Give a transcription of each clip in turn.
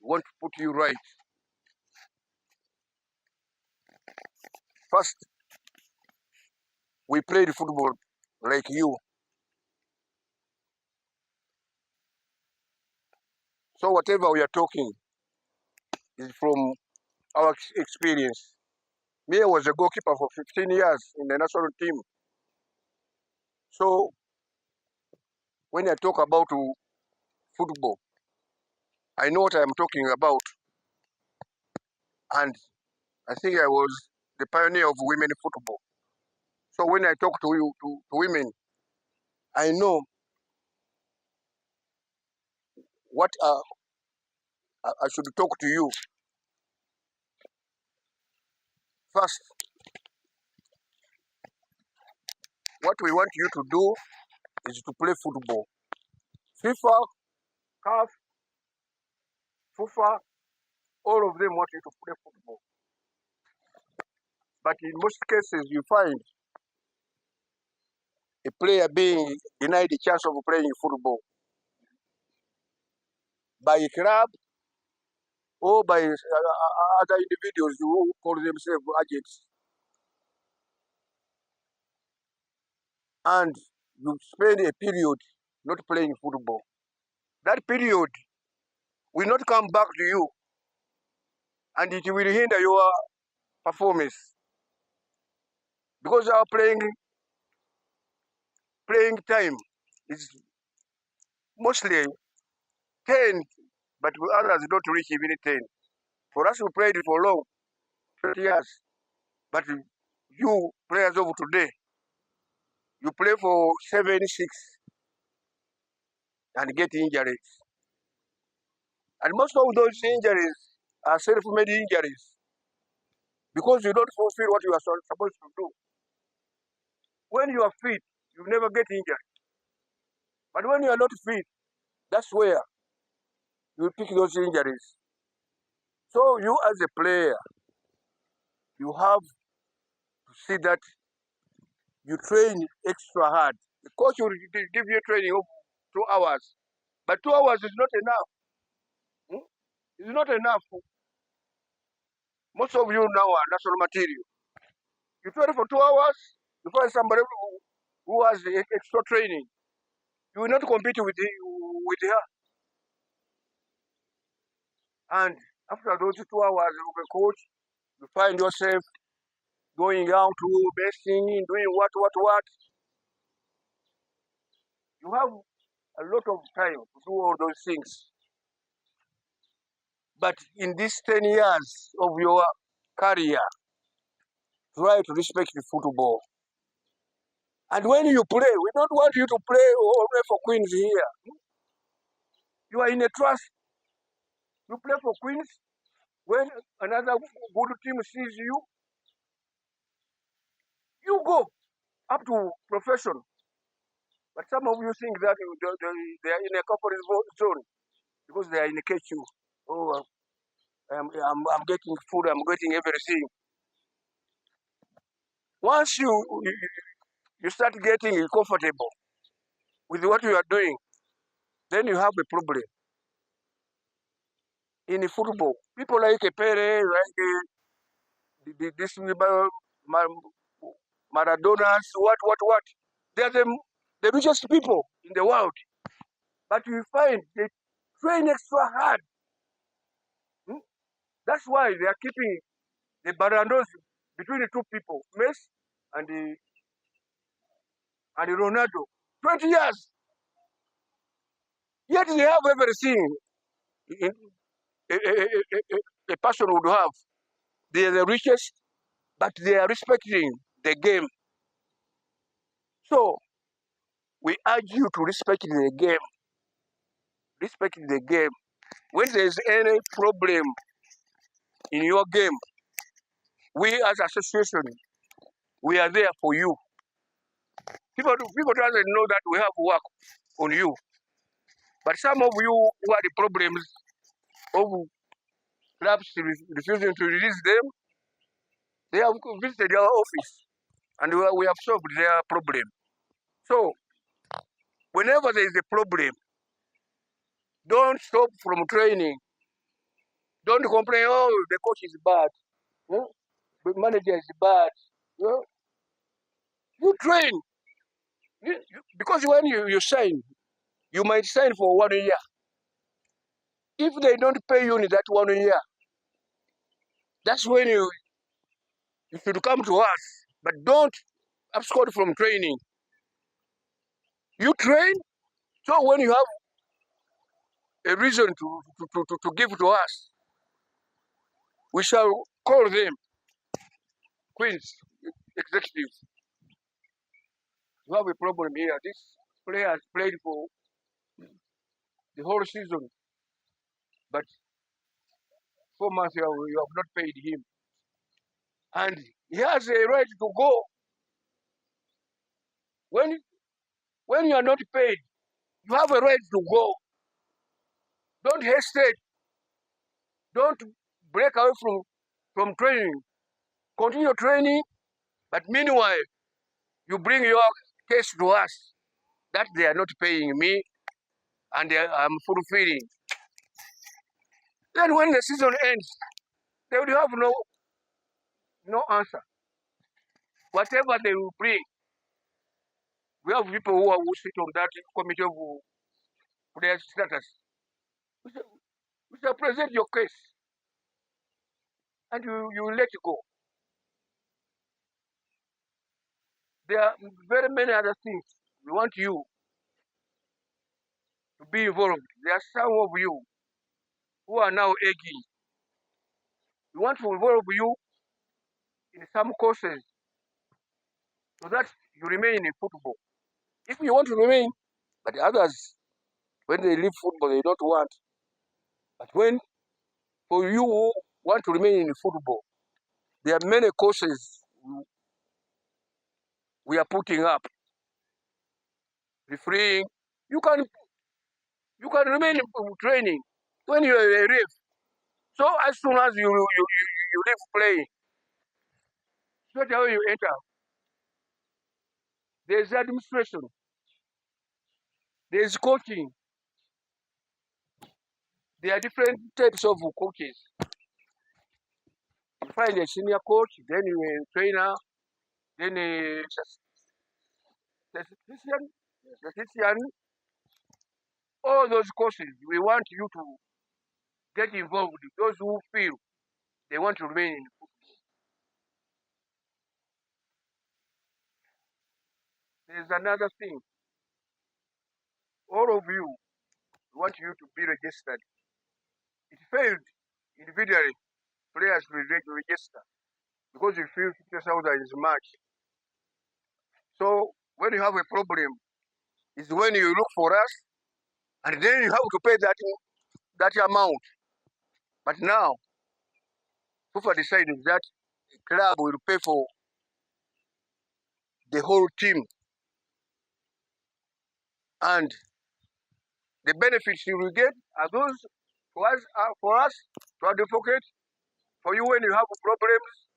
We want to put you right. First, we played football like you. So whatever we are talking is from our experience. Me, I was a goalkeeper for 15 years in the national team. So when I talk about football, I know what I'm talking about. And I think I was the pioneer of women football. So when I talk to you, to women, I know what I should talk to you. First, what we want you to do is to play football. FIFA, CAF, FIFA, all of them want you to play football. But in most cases, you find a player being denied the chance of playing football by a club or by other individuals who call themselves agents. And you spend a period not playing football. That period will not come back to you, and it will hinder your performance, because our playing time is mostly 10, but others don't reach even 10. For us, we played for long, 20 years, but you players of today, you play for 7, 6, and get injuries. And most of those injuries are self-made injuries, because you don't fulfill what you are supposed to do. When you are fit, you never get injured. But when you are not fit, that's where you pick those injuries. So you as a player, you have to see that you train extra hard. The coach will give you training of 2 hours, but 2 hours is not enough. It's not enough. Most of you now are national material. You train for 2 hours, you find somebody who has the extra training. You will not compete with her. And after those 2 hours of a coach, you find yourself going out to besting, doing what. You have a lot of time to do all those things. But in these 10 years of your career, try to respect the football. And when you play, we don't want you to play only for Queens here. You are in a trust. You play for Queens. When another good team sees you, you go up to profession. But some of you think that they are in a comfort zone because they are in a KQ. Oh, I'm getting food, I'm getting everything. Once you start getting comfortable with what you are doing, then you have a problem. In football, people like Pele, like this Maradonas, what. They are the richest people in the world. But you find they train extra hard. That's why they are keeping the barandos between the two people, Messi and Ronaldo. 20 years. Yet they have everything a person would have. They are the richest, but they are respecting the game. So we urge you to respect the game. Respect the game. When there's any problem in your game, we as association, we are there for you. People doesn't know that we have work on you. But some of you who are the problems of clubs refusing to release them, they have visited our office and we have solved their problem. So whenever there is a problem, don't stop from training. Don't complain, oh, the coach is bad. The manager is bad. You train. Because when you sign, you might sign for 1 year. If they don't pay you in that 1 year, that's when you should come to us. But don't abscond from training. You train, so when you have a reason to give to us, we shall call them queens, executives. You have a problem here. This player has played for the whole season, but 4 months you have not paid him. And he has a right to go. When you are not paid, you have a right to go. Don't hesitate. Don't break away from training. Continue training, but meanwhile, you bring your case to us that they are not paying me and I'm fulfilling. Then when the season ends, they will have no answer. Whatever they will bring, we have people who sit on that committee of player status. We shall present your case and you let it go. There are very many other things we want you to be involved. There are some of you who are now egging. We want to involve you in some courses so that you remain in football. If you want to remain, but others, when they leave football, they don't want. But when, for you who want to remain in football, there are many courses we are putting up. Refereeing, you can remain in training when you are a ref. So as soon as you leave playing, straight away you enter. There's administration, there's coaching. There are different types of coaches. You find a senior coach, then you a trainer, then a statistician, all those courses. We want you to get involved with those who feel they want to remain in football. There's another thing. All of you, we want you to be registered. It failed individually, players will register because you feel 50,000 is much. So when you have a problem, is when you look for us, and then you have to pay that amount. But now, FIFA decided that the club will pay for the whole team, and the benefits you will get are those for us to advocate for you when you have problems,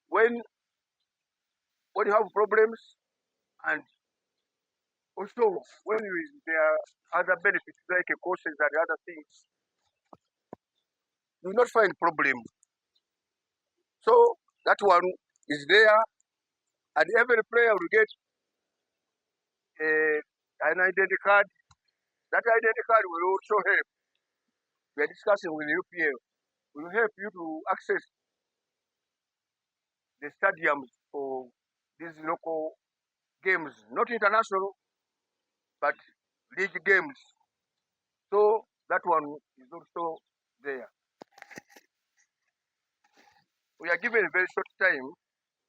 when you have problems, and also when there are other benefits like courses and other things, you will not find problem. So that one is there, and every player will get an identity card. That identity card will also help. We are discussing with UPL. Will help you to access the stadiums for these local games, not international, but league games. So that one is also there. We are given a very short time.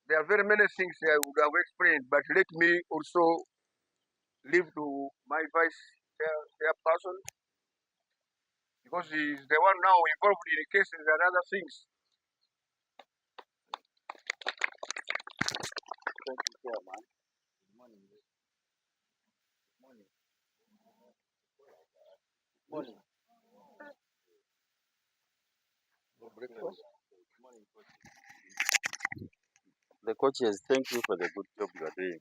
There are very many things I would have explained, but let me also leave to my vice chairperson because he is the one now involved in the cases and other things. Thank you, Chairman. Good morning. Morning. Morning. Breakfast. Morning. The coaches, thank you for the good job you are doing.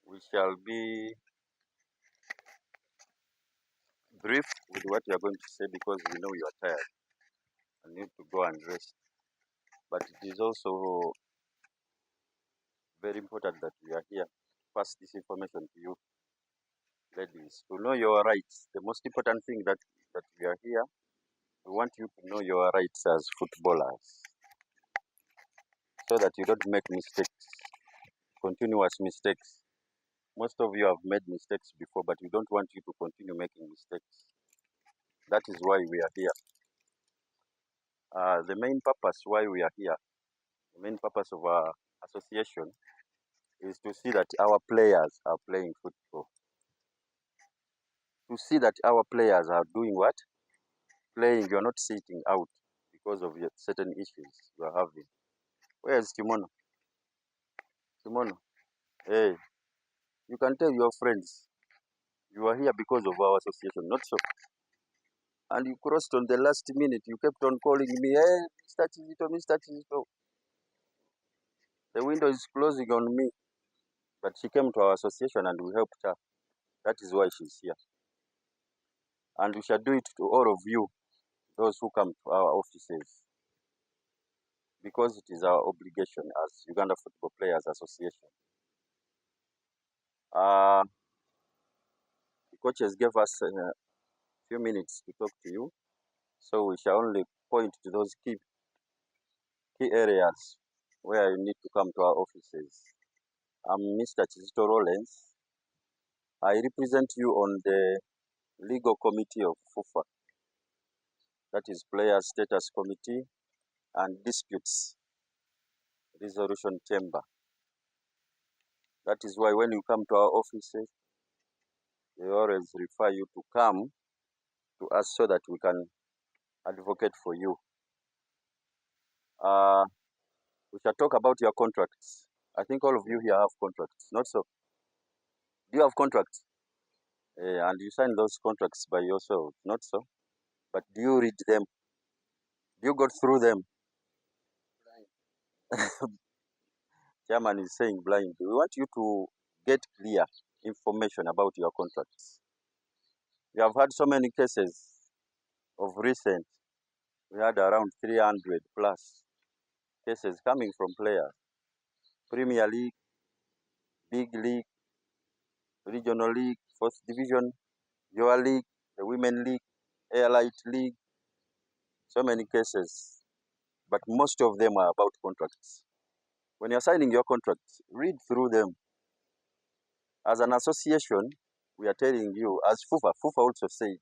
We shall be brief with what you are going to say because we know you are tired and need to go and rest. But it is also very important that we are here to pass this information to you, ladies, to know your rights. The most important thing that we are here, we want you to know your rights as footballers so that you don't make mistakes, continuous mistakes. Most of you have made mistakes before, but we don't want you to continue making mistakes. That is why we are here. The main purpose why we are here, the main purpose of our association is to see that our players are playing football. To see that our players are doing what? Playing. You're not sitting out because of certain issues you are having. Where's Kimono? Kimono, hey, you can tell your friends you are here because of our association, not so. And you crossed on the last minute. You kept on calling me, hey, Mr. Chizito, Mr. Chizito. The window is closing on me. But she came to our association and we helped her. That is why she's here. And we shall do it to all of you, those who come to our offices, because it is our obligation as Uganda Football Players Association. The coaches gave us a few minutes to talk to you, so we shall only point to those key areas where you need to come to our offices. I'm Mr. Chizito Rollins. I represent you on the legal committee of FUFA, that is Players Status Committee and Disputes Resolution Chamber. That is why when you come to our offices, we always refer you to come to us so that we can advocate for you. We shall talk about your contracts. I think all of you here have contracts, not so? Do you have contracts? And you sign those contracts by yourself, not so? But do you read them? Do you go through them? Chairman is saying blind. We want you to get clear information about your contracts. We have had so many cases of recent. We had around 300 plus cases coming from players. Premier League, Big League, Regional League, First Division, your league, the Women League, Airlight League. So many cases. But most of them are about contracts. When you're signing your contracts, read through them. As an association, we are telling you, as FUFA also said,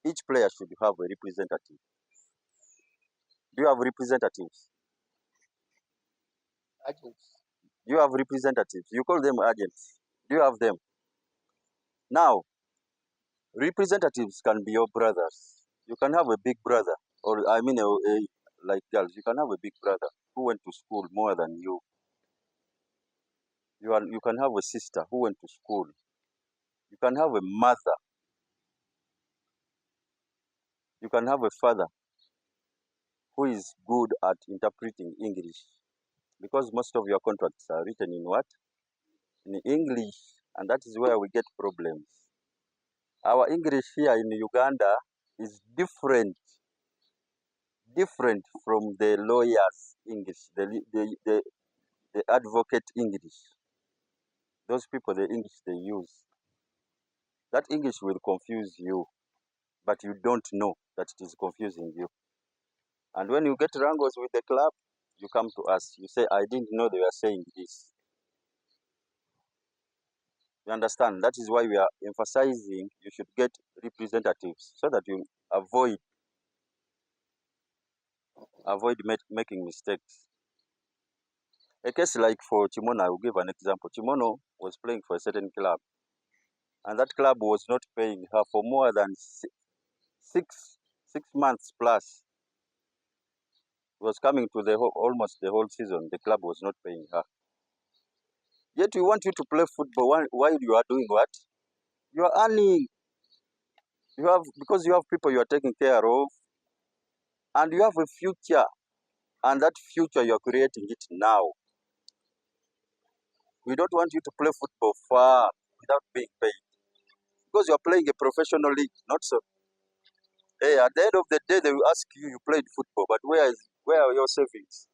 each player should have a representative. Do you have representatives? Agents. Do you have representatives? You call them agents. Do you have them? Now, representatives can be your brothers. You can have a big brother, or I mean, like girls, you can have a big brother who went to school more than you. You can have a sister who went to school. You can have a mother. You can have a father who is good at interpreting English. Because most of your contracts are written in what? In English, and that is where we get problems. Our English here in Uganda is different from the lawyers' English, the advocate English. Those people, the English they use. That English will confuse you, but you don't know that it is confusing you. And when you get wrangles with the club, you come to us. You say, I didn't know they were saying this. You understand? That is why we are emphasizing you should get representatives so that you avoid making mistakes. A case like for Chimono, I will give an example. Chimono was playing for a certain club, and that club was not paying her for more than six months plus. It was coming to almost the whole season. The club was not paying her. Yet we want you to play football while you are doing what? You are earning. Because you have people you are taking care of, and you have a future, and that future you are creating it now. We don't want you to play football far without being paid, because you are playing a professional league, not so. Hey, at the end of the day, they will ask you, you played football, but where are your savings?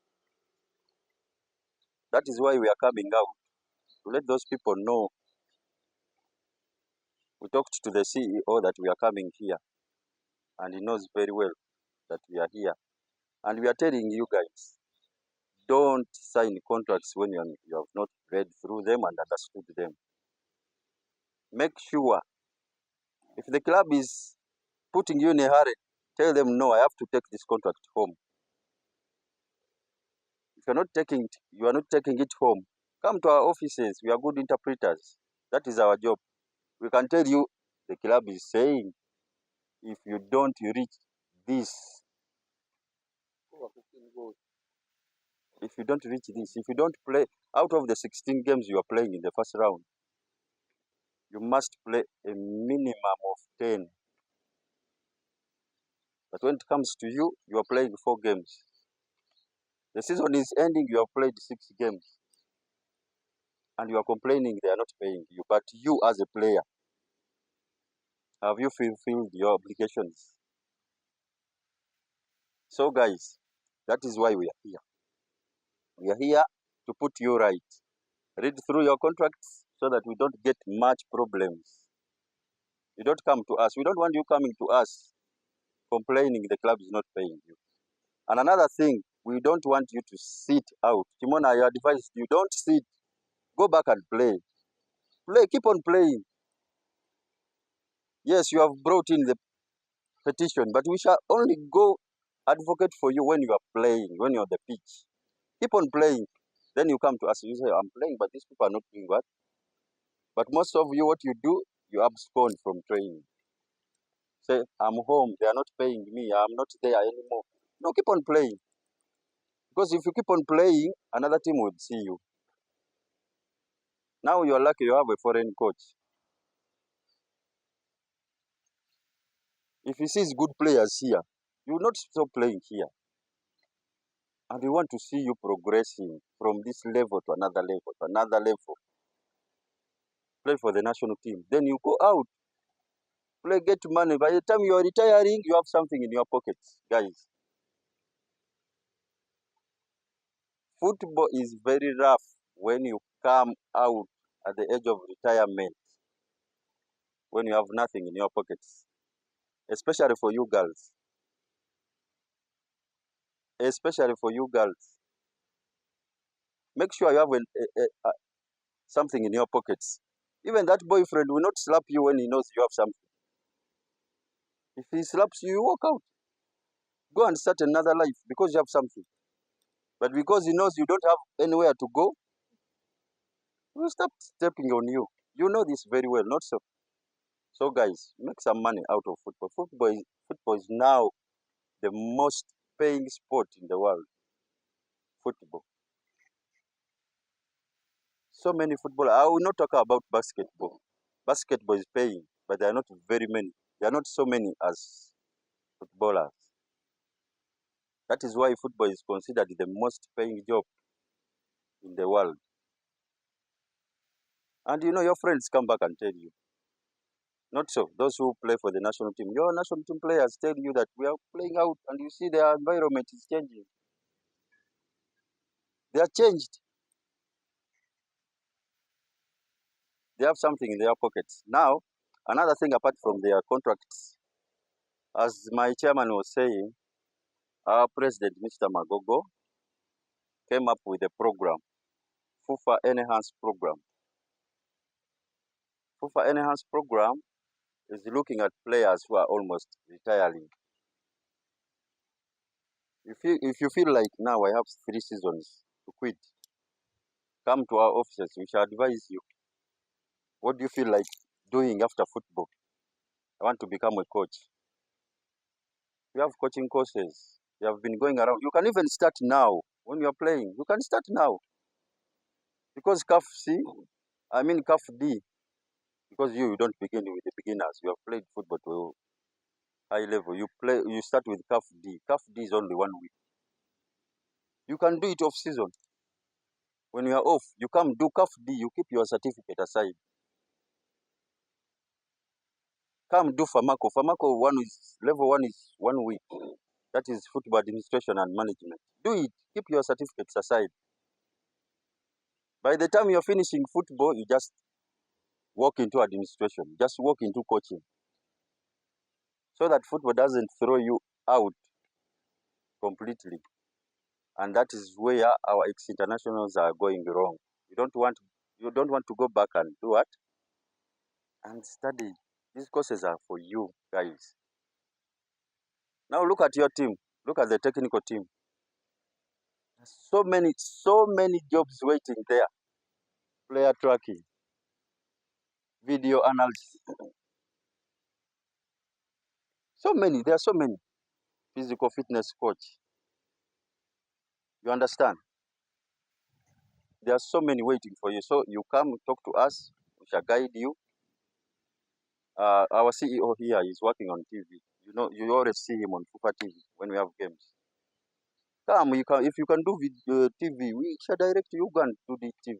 That is why we are coming out, to let those people know. We talked to the CEO that we are coming here, and he knows very well that we are here. And we are telling you guys, don't sign contracts when you have not read through them and understood them. Make sure, if the club is putting you in a hurry, tell them, no, I have to take this contract home. If you are not taking it home, come to our offices. We are good interpreters. That is our job. We can tell you, the club is saying, if you don't reach this, if you don't play out of the 16 games you are playing in the first round, you must play a minimum of 10. But when it comes to you, you are playing 4 games. The season is ending, you have played 6 games. And you are complaining they are not paying you. But you as a player, have you fulfilled your obligations? So guys, that is why we are here. We are here to put you right. Read through your contracts so that we don't get much problems. You don't come to us. We don't want you coming to us complaining the club is not paying you. And another thing, we don't want you to sit out. Timona, I advise you, don't sit. Go back and play. Play, keep on playing. Yes, you have brought in the petition, but we shall only go advocate for you when you are playing, when you're on the pitch. Keep on playing. Then you come to us and you say, I'm playing, but these people are not doing what? But most of you, what you do, you abscond from training. Say, I'm home, they are not paying me, I'm not there anymore. No, keep on playing. Because if you keep on playing, another team will see you. Now you're lucky you have a foreign coach. If he sees good players here, you will not stop playing here. And we want to see you progressing from this level to another level, to another level. Play for the national team. Then you go out, play, get money. By the time you are retiring, you have something in your pockets, guys. Football is very rough when you come out at the age of retirement, when you have nothing in your pockets, especially for you girls. Especially for you girls. Make sure you have something in your pockets. Even that boyfriend will not slap you when he knows you have something. If he slaps you, you walk out. Go and start another life because you have something. But because he knows you don't have anywhere to go, he will stop stepping on you. You know this very well, not so. So guys, make some money out of football. Football is now the most paying sport in the world. Football. So many football. I will not talk about basketball. Basketball is paying, but there are not very many. There are not so many as footballers. That is why football is considered the most paying job in the world. And you know, your friends come back and tell you. Not so. Those who play for the national team, your national team players tell you that we are playing out and you see their environment is changing. They are changed. They have something in their pockets. Now, another thing apart from their contracts, as my chairman was saying, our president, Mr. Magogo, came up with a program, FUFA Enhanced Program. FUFA Enhanced Program is looking at players who are almost retiring. If you feel like now I have 3 seasons to quit, come to our offices. We shall advise you. What do you feel like doing after football? I want to become a coach. We have coaching courses. You have been going around. You can even start now when you are playing. You can start now. Because CAF D, because you don't begin with the beginners. You have played football to high level. You start with CAF D. CAF D is only 1 week. You can do it off season. When you are off, you come do CAF D, you keep your certificate aside. Come do Famako. Famako level 1 is 1 week. That is football administration and management. Do it. Keep your certificates aside. By the time you're finishing football, you just walk into administration. Just walk into coaching. So that football doesn't throw you out completely. And that is where our ex-internationals are going wrong. You don't want to go back and do what? And study. These courses are for you guys. Now look at your team. Look at the technical team. So many jobs waiting there. Player tracking, video analysis. There are so many. Physical fitness coach. You understand? There are so many waiting for you. So you come talk to us. We shall guide you. Our CEO here is working on TV. You know, you always see him on Ufpa TV when we have games. Come, if you can do TV, we shall direct you go and do the TV.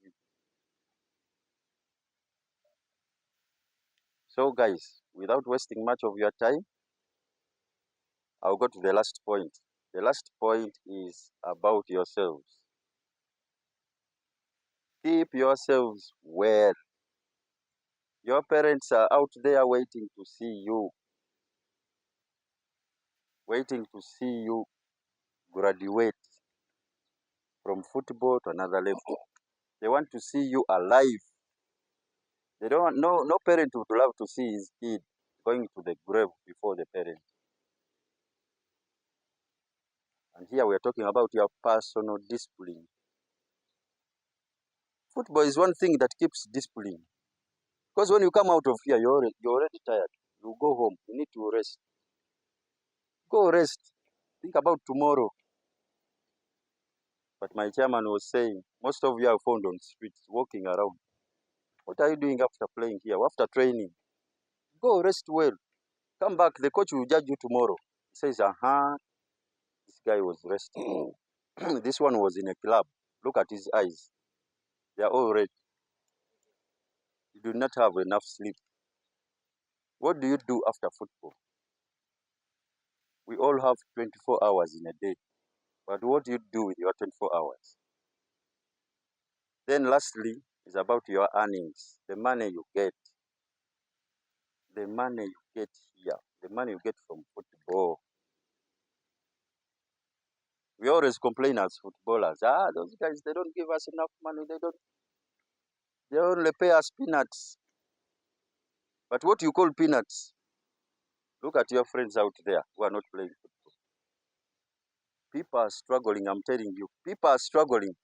So guys, without wasting much of your time, I'll go to the last point. The last point is about yourselves. Keep yourselves well. Your parents are out there waiting to see you. Waiting to see you graduate from football to another level. They want to see you alive. They don't want, no parent would love to see his kid going to the grave before the parent. And here we are talking about your personal discipline. Football is one thing that keeps discipline. Because when you come out of here, you're already tired. You go home. You need to rest. Go rest. Think about tomorrow. But my chairman was saying, most of you are found on streets, walking around. What are you doing after playing here, after training? Go rest well. Come back. The coach will judge you tomorrow. He says, this guy was resting. This one was in a club. Look at his eyes. They are all red. You do not have enough sleep. What do you do after football? We all have 24 hours in a day. But what do you do with your 24 hours? Then lastly is about your earnings, the money you get. The money you get here, the money you get from football. We always complain as footballers, those guys, they don't give us enough money, they only pay us peanuts. But what you call peanuts? Look at your friends out there who are not playing football. People are struggling, I'm telling you. People are struggling.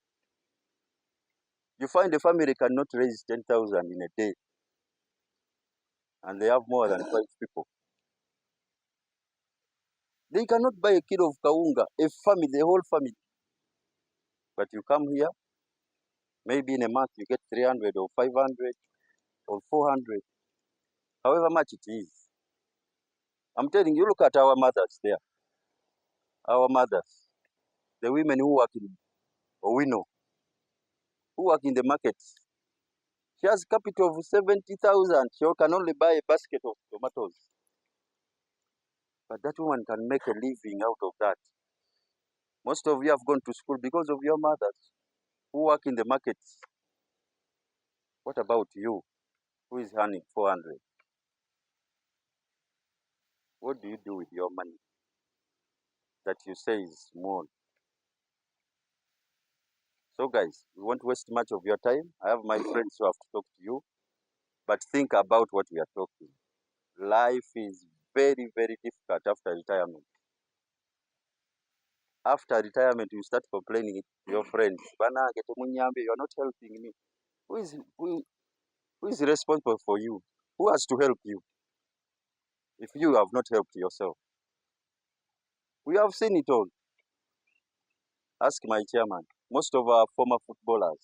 You find a family cannot raise 10,000 in a day, and they have more than 5 people. They cannot buy a kilo of kaunga, the whole family. But you come here, maybe in a month you get 300 or 500 or 400, however much it is. I'm telling you, look at our mothers there. Our mothers, the women who work in Owino, who work in the markets. She has capital of 70,000. She can only buy a basket of tomatoes. But that woman can make a living out of that. Most of you have gone to school because of your mothers who work in the markets. What about you, who is earning 400? What do you do with your money that you say is small? So guys, we won't waste much of your time. I have my friends who have to talk to you. But think about what we are talking. Life is very, very difficult after retirement. After retirement, you start complaining to your friends. Bana, you are not helping me. Who is responsible for you? Who has to help you if you have not helped yourself? We have seen it all. Ask my chairman. Most of our former footballers,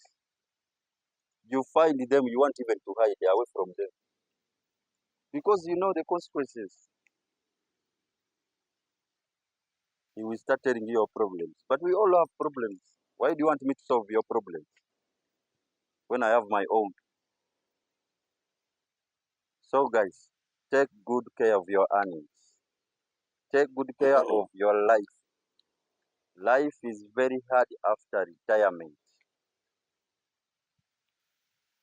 you find them, you want even to hide away from them. Because you know the consequences. He will start telling you your problems. But we all have problems. Why do you want me to solve your problems when I have my own? So guys, Take good care of your earnings. Take good care of your life. Life is very hard after retirement.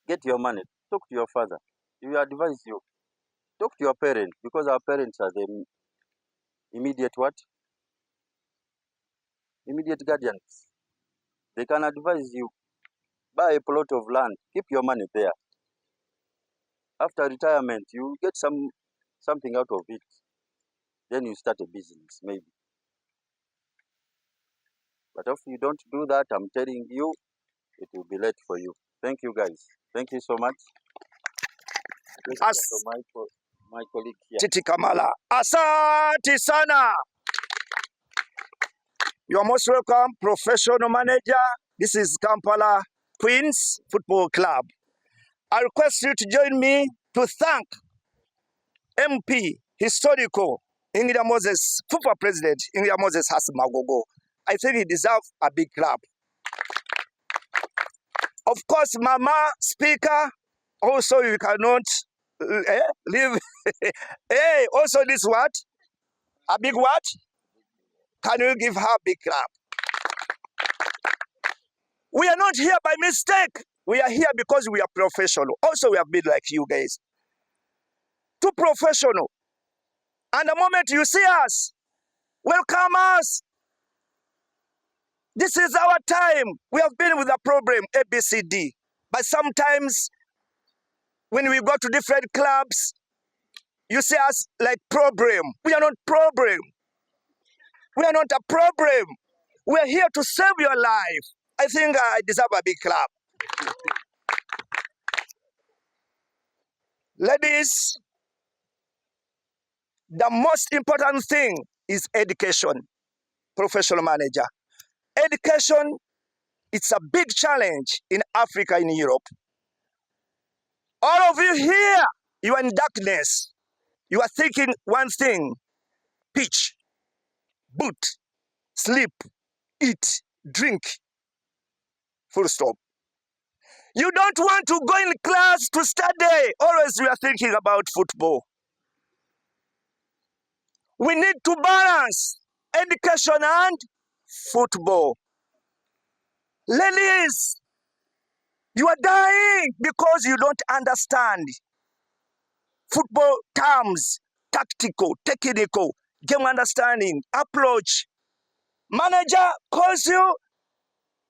Get your money. Talk to your father. He will advise you. Talk to your parents, because our parents are the immediate what? Immediate guardians. They can advise you. Buy a plot of land. Keep your money there. After retirement, you get something out of it. Then you start a business, maybe. But if you don't do that, I'm telling you, it will be late for you. Thank you, guys. Thank you so much. As My colleague here. TiTi Kamala. Asante sana. You are most welcome, professional manager. This is Kampala Queens Football Club. I request you to join me to thank MP, historical Ingrid Moses, Ufpa President Ingrid Moses has Magogo. I think he deserves a big clap. Of course, Mama Speaker, also you cannot leave. Hey, also this what? A big what? Can you give her a big clap? We are not here by mistake. We are here because we are professional. Also, we have been like you guys. Too professional. And the moment you see us, welcome us. This is our time. We have been with a problem, ABCD. But sometimes when we go to different clubs, you see us like problem. We are not problem. We are not a problem. We are here to save your life. I think I deserve a big clap. Ladies, the most important thing is education. Professional manager. Education, it's a big challenge in Africa, in Europe. All of you here, you are in darkness. You are thinking one thing: pitch, boot, sleep, eat, drink. Full stop. You don't want to go in class to study. Always you are thinking about football. We need to balance education and football. Ladies, you are dying because you don't understand football terms, tactical, technical, game understanding, approach. Manager calls you,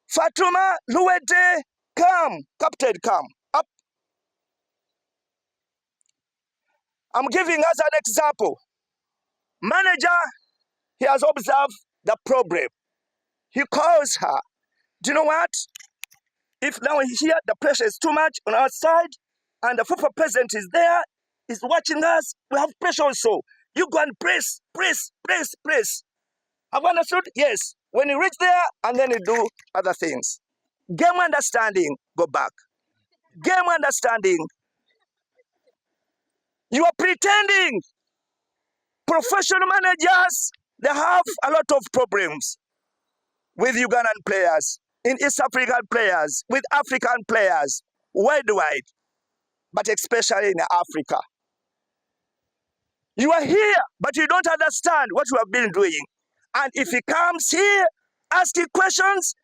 Fatuma, Luwete, come, captain, come. Up. I'm giving us an example. Manager, he has observed the problem. He calls her. Do you know what? If now here the pressure is too much on our side and the football president is there, is watching us, we have pressure also. You go and press, press, press, press. Have you understood? Yes. When you reach there and then you do other things. Game understanding, go back. Game understanding. You are pretending. Professional managers, they have a lot of problems with Ugandan players, in East African players, with African players, worldwide, but especially in Africa. You are here, but you don't understand what you have been doing. And if he comes here, asking questions,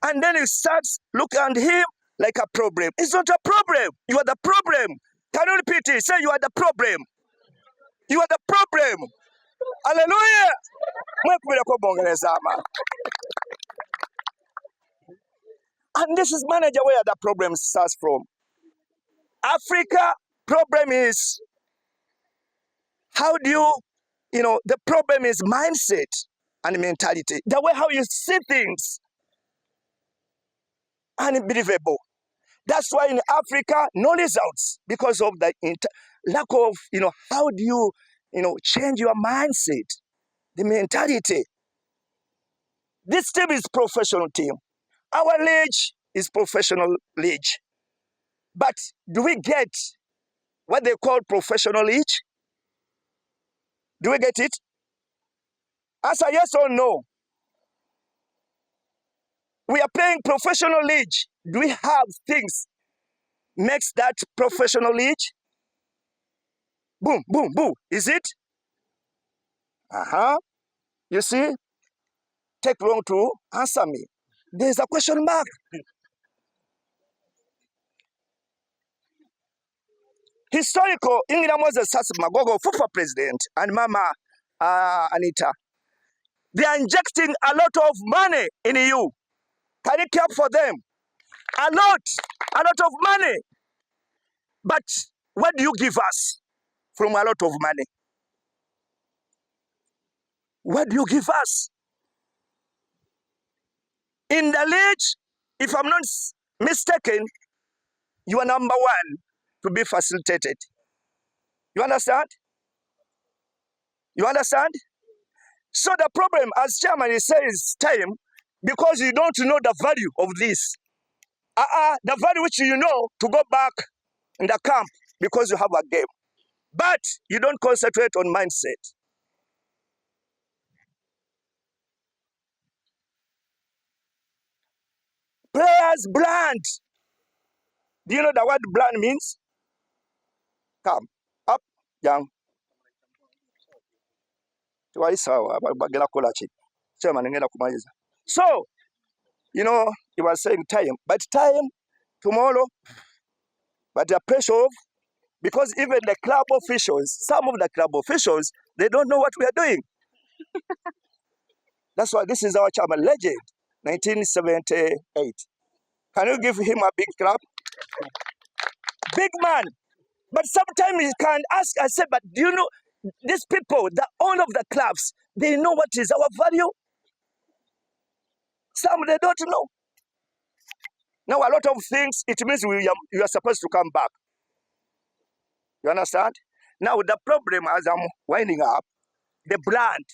and then he starts looking at him like a problem. It's not a problem. You are the problem. Can you repeat it? Say you are the problem. You are the problem. Hallelujah. And this is manager where the problem starts from. Africa problem is how do the problem is mindset and mentality. The way how you see things. Unbelievable. That's why in Africa, no results because of the lack of, how do you, change your mindset, the mentality. This team is professional team. Our league is professional league. But do we get what they call professional league? Do we get it? Answer yes or no. We are playing professional league. Do we have things makes that professional league? Boom, boom, boom. Is it? You see? Take long to answer me. There's a question mark. Historical Ingila Moses Magogo, Fufa president, and Mama Anita. They are injecting a lot of money in you. Can you care for them? A lot of money. But what do you give us from a lot of money? What do you give us? In the league, if I'm not mistaken, you are number one to be facilitated. You understand? You understand? So the problem, as chairman says, time, because you don't know the value of this. The value which you know to go back in the camp because you have a game. But you don't concentrate on mindset. Players bland. Do you know the word bland means? Come, up, young. So, you know, he was saying time, but time, tomorrow, but the pressure of, because even the club officials, some of the club officials, they don't know what we are doing. That's why this is our chairman, legend, 1978. Can you give him a big clap? Big man. But sometimes you can ask, I say, but do you know, these people, the owner of the clubs, they know what is our value? Some, they don't know. Now, a lot of things, it means you are supposed to come back. You understand? Now, the problem, as I'm winding up, the brand.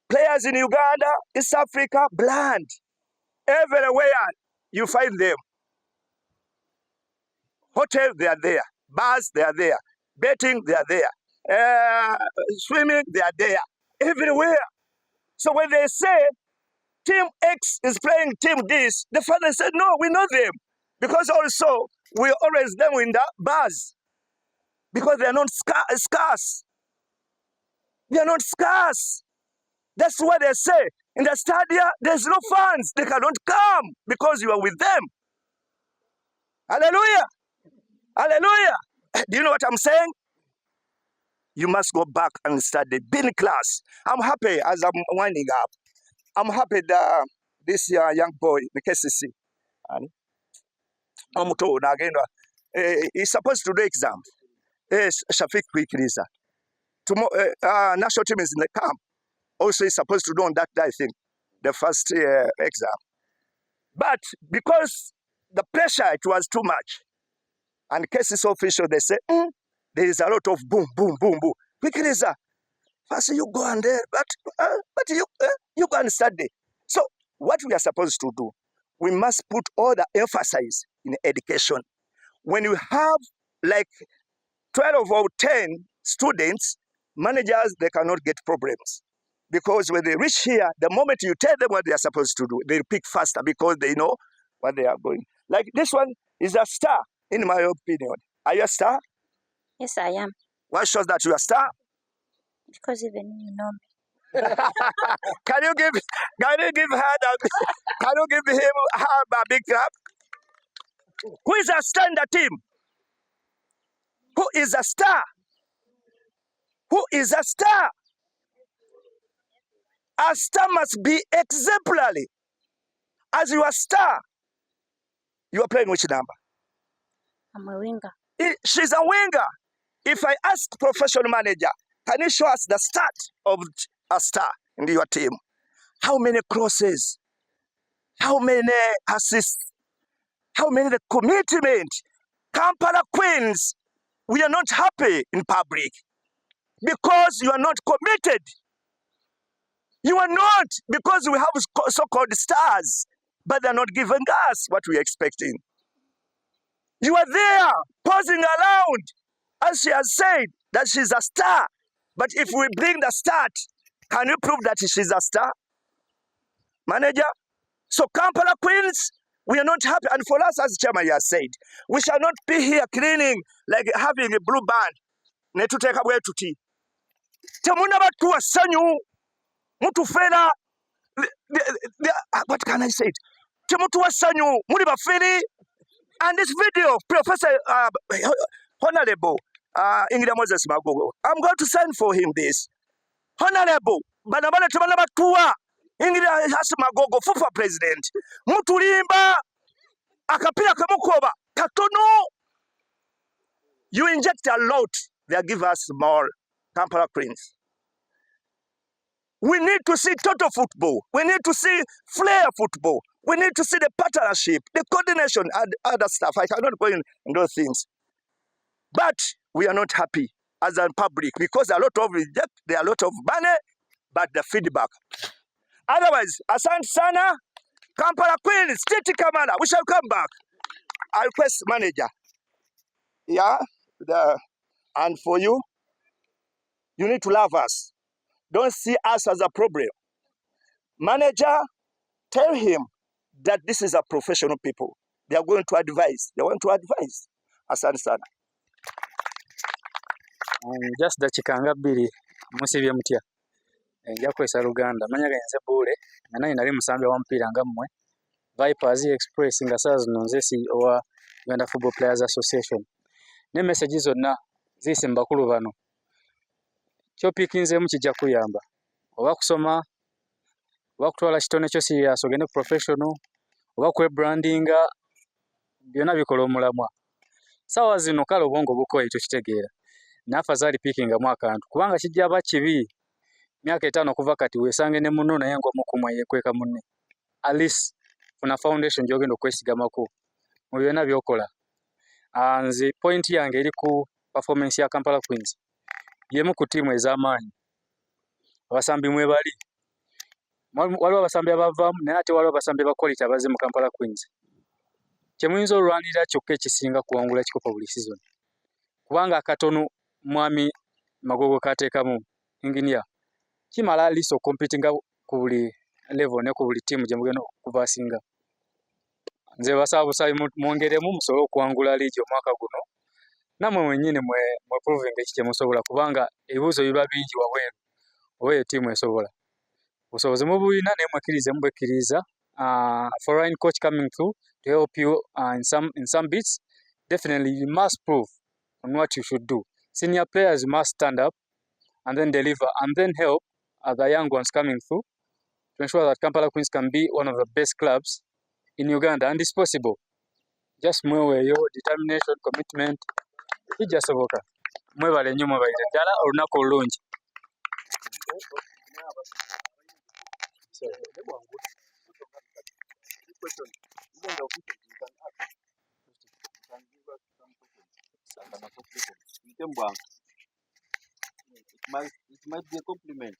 Players in Uganda, East Africa, bland. Everywhere you find them. Hotel, they are there. Bars, they are there. Betting, they are there. Swimming, they are there. Everywhere. So when they say Team X is playing Team this, the father said, no, we know them. Because also, we always them in the bars. Because they are not scarce. They are not scarce. That's what they say. In the stadium, there's no fans. They cannot come because you are with them. Hallelujah. Hallelujah. Do you know what I'm saying? You must go back and study. Be in class. I'm happy as I'm winding up. I'm happy that this young boy, the KCC, I'm told again, he's supposed to do exam. Shafiq Kwikiriza. Tomorrow, national team is in the camp. Also, he's supposed to do on that day, I think, the first exam. But because the pressure, it was too much. And cases official, they say, there is a lot of boom, boom, boom, boom. Kwikiriza, first you go and there, but you go and study. So what we are supposed to do, we must put all the emphasis in education. When you have like 12 or 10 students, managers, they cannot get problems. Because when they reach here, the moment you tell them what they are supposed to do, they pick faster because they know what they are going. Like this one is a star, in my opinion. Are you a star? Yes, I am. What shows that you are a star? Because even you know me. Can you give him a big clap? Who is a star in the team? Who is a star? Who is a star? A star must be exemplary. As you are star, you are playing which number? I'm a winger. She's a winger. If I ask professional manager, can you show us the start of a star in your team? How many crosses? How many assists? How many the commitment? Kampala Queens, we are not happy in public because you are not committed. You are not, because we have so-called stars, but they're not giving us what we're expecting. You are there, posing around, as she has said, that she's a star. But if we bring the start, can you prove that she's a star? Manager? So Kampala Queens, We are not happy. And for us, as chairman has said, we shall not be here cleaning like having a blue band. Netuteka bwetuti. Temuna batuwa sanyu. Mutufera. What can I say? Temutuwa sanyu. Muri baferi. And this video, Professor Honorable Ingrid Moses Magogo, I'm going to send for him this. Honorable, Banabana Tabanaba Tua, Ingrid Magogo, FUFA president, Mutulimba, Akapira Kamukoba, Katono. You inject a lot, they give us more Kampala Queens. We need to see total football. We need to see flair football. We need to see the partnership, the coordination, and other stuff. I cannot go in those things. But we are not happy as a public because there are a lot of reject, there are a lot of money, but the feedback. Otherwise, Asante Sana, Kampala Queens, TiTi Kamala, we shall come back. I request manager. Yeah, and for you, you need to love us. Don't see us as a problem. Manager, tell him that this is a professional people. They are going to advise. They want to advise. Asante Sana. Just the chikanga biri musibye mutya enja kwesa Luganda manya genze bule nanayi nali musambe wa mpira nga mmwe Vipers Express nga sazi nonzesi owa Uganda Football Players Association ne message zonna zise mbakulu bano kyopikinze mu kijja kuyamba oba kusoma oba kutwala kitone kyo serious ogende professional oba kwe brandinga byonna bikola omulamwa sawa zino kale obwongo bukoye tukitegeera nafazali pikinga mwakantu kubanga kijja bakibi myaka 5 kuva kati wesange ne muno naye ngo mukumwa yekweka munne at least funa foundation jogendo kwesigamako mu byonna byokola nze point yange eri ku performance ya Kampala Queens yemu ku timu ez'amaanyi abasambi mwe bali waliwo abasambi abavamu naye ate waliwo abasambi ba quality abaze mu Kampala Queens kyemuyinza olwanira kyokka ekisinga kuwangula kikopo buli season kubanga akatono mwami Magogo kateekamu engineer kimala liso competing ku buli level ne ku buli team gye mugenda kuvasinga nze basaba mwongeremu musolo okuwangula ligi omwaka guno namwe mwennyini mwe proving ekikye musobola kubanga ebibuuzo biba bingi wabweru oba team esobola busobozi mubulina naye mwekkiriza foreign coach coming through to help you in some bits. Definitely you must prove on what you should do. Senior players must stand up and then deliver and then help the young ones coming through to ensure that Kampala Queens can be one of the best clubs in Uganda, and it's possible. Just your determination, commitment, kijasoboka. Mwebale nnyo mwebalire ddala olunaku olungi. It might be a compliment.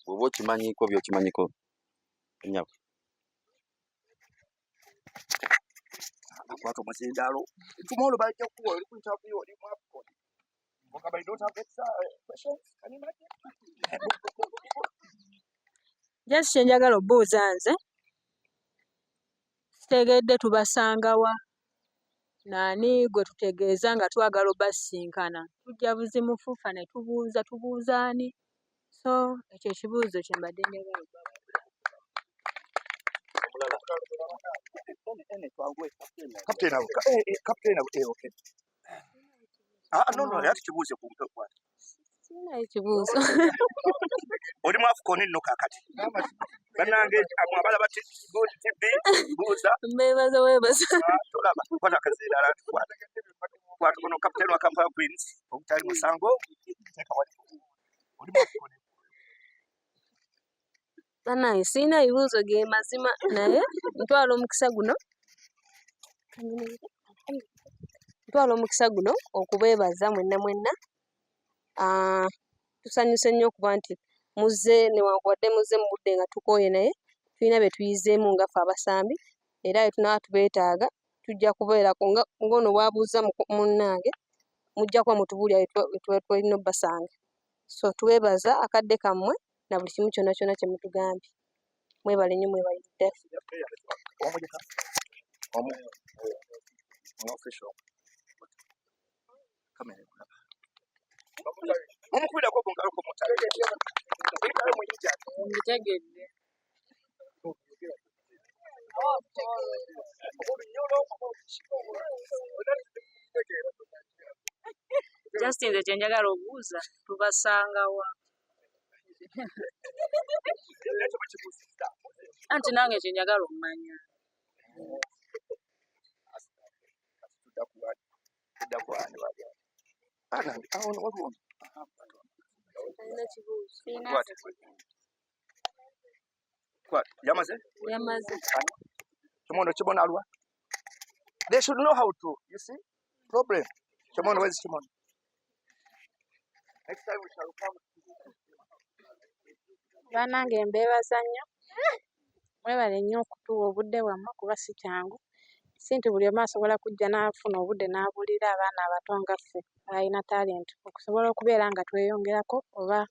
Byokimanyiko. Watu mazindalo. Tomorrow by the poor, you have your but I don't have extra questions. Can you imagine? Just njagala obuuza nze sitegedde tubasangawa nani gwe tutegeeza nga twagala obasinkana tujja buzimu fufa ne tubuuza ani so ekyo ekibuuzo kye mbadde njagala Captain, okay. No, that's kibuuze kumpe kwa. sina ekibuuzo Oli mwafukoni nno kakati. Banange amwabala bati good TV buuza. mbeebaza weebaza. Tolaba kwata kaziira lati kwata. Kwata kuno captain wa Kampala Queens. Okutali musango. Teka wali. Oli mwafukoni. Banaye sina ebibuuzo ge mazima naye ntwala omukisa guno okubeebaza mwenna tusanyuse nnyo okuba nti muzze newankubadde muzze mu budde nga tukooye naye tulina bye tuyizeemu nga ffe abasambi era bwe tunaba tubeetaaga tujja kubeerako ng'ono bwabuuza munnange mujja kuba mutubuulira bwe tulina obbasanga so tubeebaza akadde kammwe na buli kimu kyonna kye mutugambye mwebale nnyo mwebalidde. Omujeka. Official. Come here. Omukubira kwa bonga ko mutale. Ekale muyija. Mutegedde. Justin nze kye njagala obuuza tubasanga wa? Anti nange kye njagala okumanya. What? Yamaze? Yamaze. Chimono alwa. They should know how to, you see? Problem. Chimono, where's Chimono? Next time we shall come. Bannange mbeebaza nnyo. Mwebale nnyo okutuwa obudde bwammwe kuba si kyangu. Si nti buli omu asobola kujja n'afuna obudde n'abuulira abaana abato nga ffe abalina talenti okusobola okubeera nga tweyongerako oba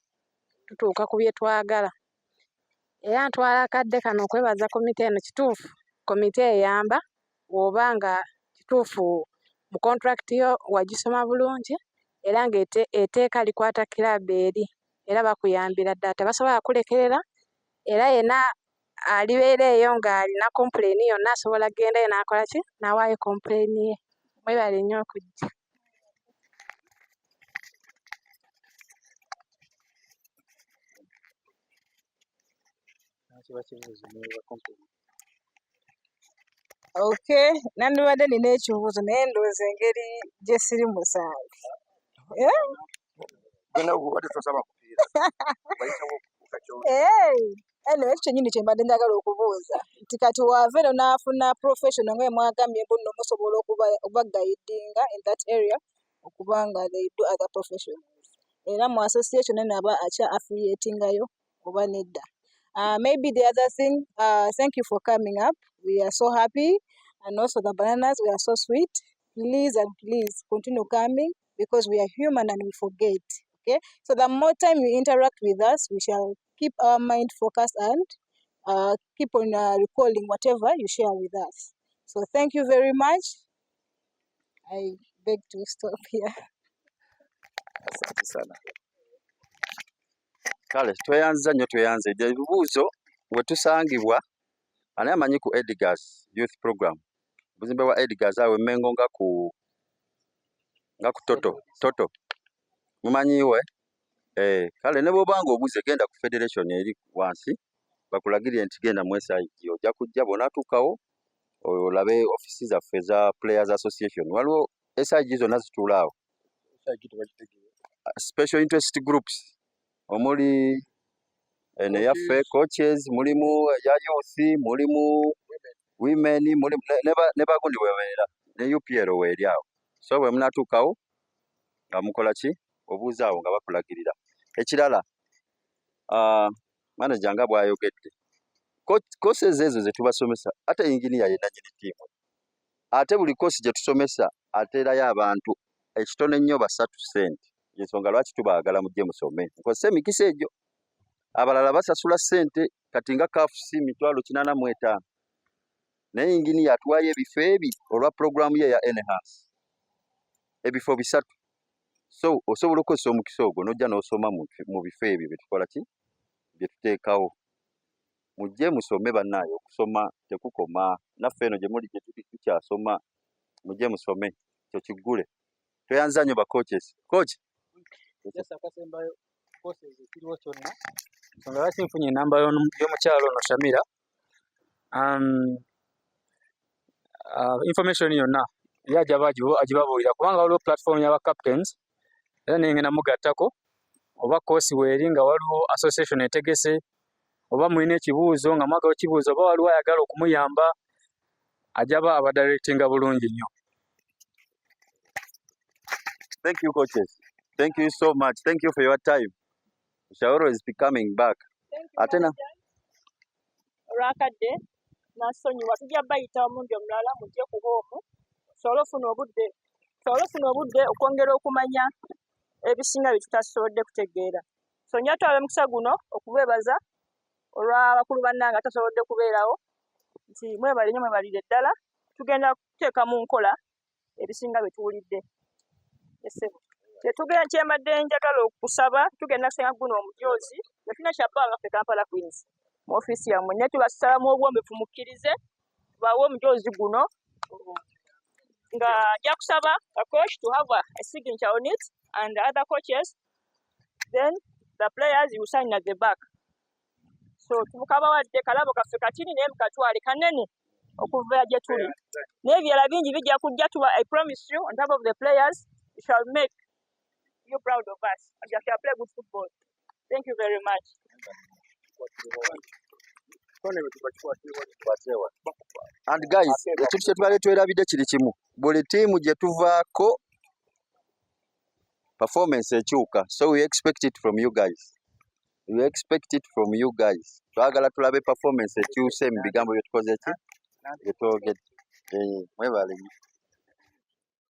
tutuuka ku bye twagala. Era ntwala akadde kano okwebaza komite eno kituufu. Komite eyamba bw'oba nga kituufu mu kontrakiti yo wagisoma bulungi era ng'eteeka likwata kiraabu eri era bakuyambira ddala tebasobola kulekerera era yenna alibeera eyo ng'alina kompuleni yonna asobola kgendayo n'akola ki n'awaayo kompuleni ye. Mwebale nnyo okujja. Okay, nandibadde nina ekibuuzo naye ndowooza engeri gye siri musange. Anyway, kyennyini kye mbadde njagala okubuuza nti kati waava eno n'afuna professional nga mwagambye mbu nno musobola okubagayidinga in that area okuba nga they do other professionals. Era mu association eno aba akya affiliatingayo oba nedda. Maybe the other thing, thank you for coming up. We are so happy. And also the bananas, we are so sweet. Please and please continue coming because we are human and we forget. Okay? So the more time you interact with us, we shall keep our mind focused and keep on recalling whatever you share with us. So thank you very much. I beg to stop here. Asante sana. Kale tweyanza nnyo tweyanze ebibuuzo we tusangibwa ani amanyi ku Edgar's Youth Program buzimbe bwa Edgar's awe Mengo nga ku toto mumanyiwe kale ne bw'obanga obuze genda ku federation eri wansi bakulagirire nti genda mu SIG ojja kujja bonatuukawo olabe ofisi zaffe za Players Association waliwo SIG zonna zituulaawo special interest groups omuli neyaffe coaches mulimu ya youth mulimu women mulimu ne bagundi webeera ne UPL weeri awo so bwe munatuukawo nga mukola ki obuuzaawo nga bakulagirira ekirala manager nga bw'ayogedde courses ezo ze tubasomesa ate engineer yenna nyini ttiimu ate buli course gye tusomesa ateerayo abantu ekitone nnyo ba 3 cents ensonga lwaki tubaagala mujje musome nkozesa emikisa egyo abalala basasula ssente kati nga kafusi $485 naye engineer atuwaayo ebifo ebiri olwa programu ye ya enhance ebifo 3 so osobola okukozesa omukisa ogwo n'ojja n'osoma mu bifo ebyo byetukola ki bye tuteekawo mujje musome bannaayo okusoma tekukoma naffe eno gye muli gye tuli tukyasoma mujje musome kyo kiggule tweyanza nnyo ba coaches coach akasembayo courses ekiriwo kyonna nsonga lwaki nfunye enamba y'omukyalo ono Shamira information yonna yajaba agibabuulira kubanga waliwo platform y'aba captains era nengenda mugattako oba koosi weeri nga waliwo association etegese oba mulina ekibuuzo nga mwagala kibuuzo oba waliwo ayagala okumuyamba ajaba abadirectinga bulungi nnyo. Thank you coaches. Thank you so much. Thank you for your time. We shall always be coming back. Atena. Olwakadde nasonyiwa tujja bayita omundi omulala mujje kuba omwo tusobole ofuna obudde okwongera okumanya ebisinga bye tutasobodde kutegeera. So njatwala omukisa guno okubeebaza olw'abakulu bannange tasobodde kubeerawo nti mwebale nnyo mwebalire ddala tugenda kuteeka mu nkola ebisinga bye tuwulidde. Kyembadde njagala okusaba tugenda kusenga guno omujoozi yafuna kyabbanga ngaffe Kampala Queens mu ofiisi yammwe naye tubasaba mu obwombefu mukkirize tubaawe omujoozi guno nga nja kusaba a coach to have a signature on it and other coaches, then the players you sign at the back. So tukabawadde kalabo kaffe katini naye mukatwale kanene okuva gye tuli n'ebirala bingi bijja kujja tuba. I promise you on top of the players we shall make you proud of us and you shall play good football. Thank you very much. And guys, ekintu kye twali twerabidde kiri kimu, buli ttiimu gye tuvaako performance ekyuka, so we expect it from you guys. We expect it from you guys. Twagala tulabe performance ekyuse mu bigambo bye tukoze ki bye twogedde. Mwebale nnyo.